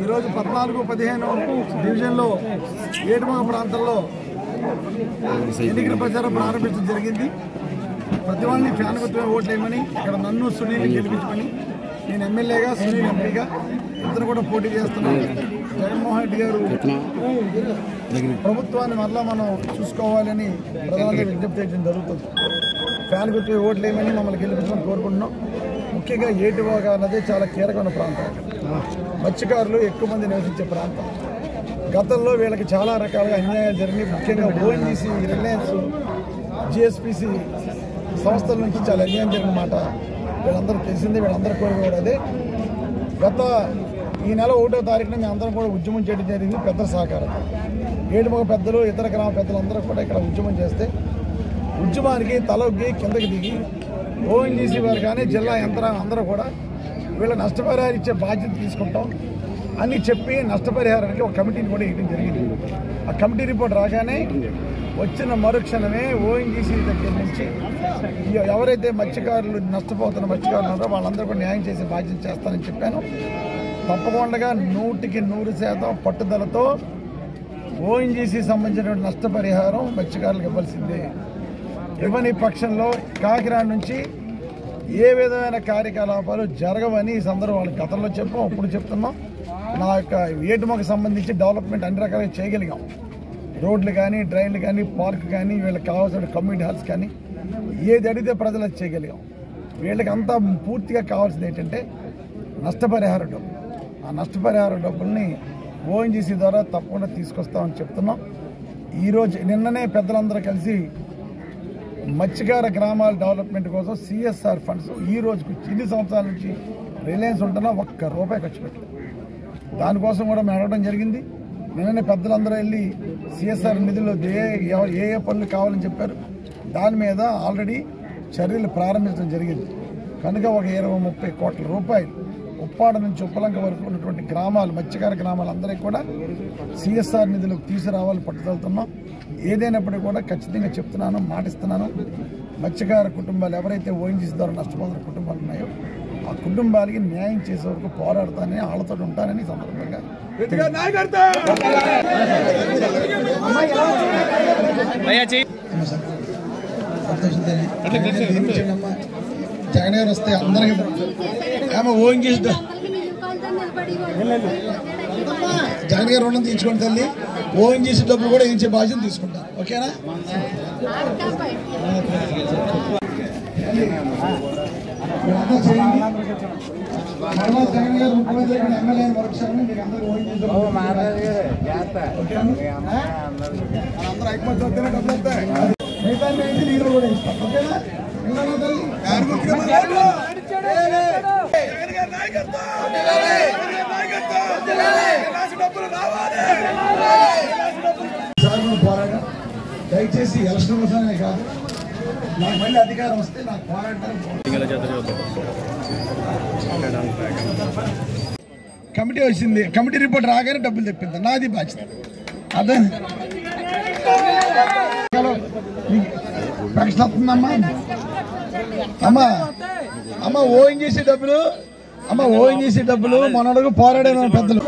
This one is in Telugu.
ఈరోజు 14-15 డివిజన్లో ఏడుమగ ప్రాంతంలో ఎన్నికల ప్రచారం ప్రారంభించడం జరిగింది. ప్రతి వాళ్ళని ఫ్యాన్ గుర్తుగా ఓట్లేయమని, ఇక్కడ నన్ను సునీల్ని గెలిపించమని, నేను ఎమ్మెల్యేగా సునీల్ ఎంపీగా ఇద్దరు కూడా పోటీ చేస్తున్నాను. జగన్మోహన్ రెడ్డి గారు ప్రభుత్వాన్ని మరలా మనం చూసుకోవాలని ప్రధానంగా విజ్ఞప్తి చేయడం జరుగుతుంది. ఫ్యాన్ గుర్తుగా ఓట్లేయమని మమ్మల్ని గెలిపించమని కోరుకుంటున్నాం. ముఖ్యంగా ఏటివాగా అన్నది చాలా కీలకమైన ప్రాంతం. మత్స్యకారులు ఎక్కువ మంది నివసించే ప్రాంతం. గతంలో వీళ్ళకి చాలా రకాలుగా అన్యాయాలు జరిగినాయి. ముఖ్యంగా ఓఎన్జీసీ, రిలయన్స్, జిఎస్పిసి సంస్థల నుంచి చాలా అన్యాయం జరిగిన మాట వీళ్ళందరూ తెలిసిందే. వీళ్ళందరూ కోరుకోవడం అదే. ఈ నెల 1వ తారీఖున మేము అందరం కూడా ఉద్యమం చేయడం జరిగింది. పెద్ద సహకారం ఏడుమగ పెద్దలు, ఇతర గ్రామ పెద్దలందరూ కూడా ఇక్కడ ఉద్యమం చేస్తే ఉద్యమానికి తలొగ్గి కిందకి దిగి ఓఎన్జీసీ వారు కానీ జిల్లా యంత్రాంగం అందరూ కూడా వీళ్ళ నష్టపరిహారం ఇచ్చే బాధ్యత తీసుకుంటాం అని చెప్పి నష్టపరిహారానికి ఒక కమిటీని కూడా వేయడం జరిగింది. ఆ కమిటీ రిపోర్ట్ రాగానే వచ్చిన మరుక్షణమే ఓఎన్జీసీ దగ్గర నుంచి ఎవరైతే మత్స్యకారులు నష్టపోతున్న మత్స్యకారులు ఉన్నారో వాళ్ళందరూ కూడా న్యాయం చేసే బాధ్యత చేస్తానని చెప్పాను. తప్పకుండా 100% పట్టుదలతో ఓఎన్జీసీ సంబంధించిన నష్టపరిహారం మత్స్యకారులకు ఇవ్వాల్సిందే. ఇవ్వని పక్షంలో కాకినాడ నుంచి ఏ విధమైన కార్యకలాపాలు జరగవని ఈ సందర్భం వాళ్ళకి గతంలో చెప్పాం, ఇప్పుడు చెప్తున్నాం. నా యొక్క ఏటుమకు సంబంధించి డెవలప్మెంట్ అన్ని రకాలుగా చేయగలిగాం. రోడ్లు కానీ, డ్రైన్లు కానీ, పార్క్ కానీ, వీళ్ళకి కావాల్సిన కమ్యూనిటీ హాల్స్ కానీ ఏది అడిగితే ప్రజలు అది చేయగలిగాం. వీళ్ళకి అంతా పూర్తిగా కావాల్సింది ఏంటంటే నష్టపరిహార డబ్బు. ఆ నష్టపరిహార డబ్బుల్ని ఓఎన్జీసీ ద్వారా తప్పకుండా తీసుకొస్తామని చెప్తున్నాం. ఈరోజు నిన్ననే పెద్దలందరూ కలిసి మత్స్యకార గ్రామాల డెవలప్మెంట్ కోసం సిఎస్ఆర్ ఫండ్స్ ఈ రోజుకు ఇన్ని సంవత్సరాల నుంచి రిలయన్స్ ఉంటున్నా ₹1 ఖర్చు పెట్టారు. దానికోసం కూడా మేము అడగడం జరిగింది. నిన్ననే పెద్దలందరూ వెళ్ళి సిఎస్ఆర్ నిధుల్లో ఏ పనులు కావాలని చెప్పారు. దాని మీద ఆల్రెడీ చర్యలు ప్రారంభించడం జరిగింది. కనుక ఒక 20-30 కోట్ల రూపాయలు ఉప్పాడ నుంచి ఉప్పలంక వరకు ఉన్నటువంటి గ్రామాలు, మత్స్యకార గ్రామాలందరికీ కూడా సిఎస్ఆర్ నిధులకు తీసుకురావాలని పట్టుదలుతున్నాం. ఏదైనప్పటికీ కూడా ఖచ్చితంగా చెప్తున్నాను, మాటిస్తున్నాను, మత్స్యకార కుటుంబాలు ఎవరైతే ఓఎన్జీసీ ద్వారా నష్టపోతున్న కుటుంబాలు ఉన్నాయో ఆ కుటుంబాలకి న్యాయం చేసే వరకు పోరాడతానని, వాళ్ళతో ఉంటానని సందర్భంగా జగన్ గారు వస్తే అందరికీ ఓఎన్జీసీ జగన్ గారు రుణం తీర్చుకోండి తల్లి. ఓఎన్జీసీ డబ్బులు కూడా ఇచ్చే బాధ్యత తీసుకుంటారు. ఓకేనా? జగన్ గారు ముఖ్యమంత్రి ఎమ్మెల్యే మరొకసారి మీకు అందరూ ఓఎన్జీసీ అందరూ ఐక్యమత్యం వస్తేనే డబ్బులు వస్తాయి. మిగతా లీడర్ కూడా ఇస్తాం. ఓకేనా? పోరాటం దయచేసి ఎలక్షన్ కోసమే కాదు, నాకు మళ్ళీ అధికారం వస్తే నాకు పోరాటం. కమిటీ వచ్చింది, కమిటీ రిపోర్ట్ రాగానే డబ్బులు తెప్పింది, నాది బాధ్యత. అదే ప్రశ్న వస్తుందమ్మా. అమ్మ ఓఎన్జీసీ డబ్బులు మన పోరాడే పెద్దలు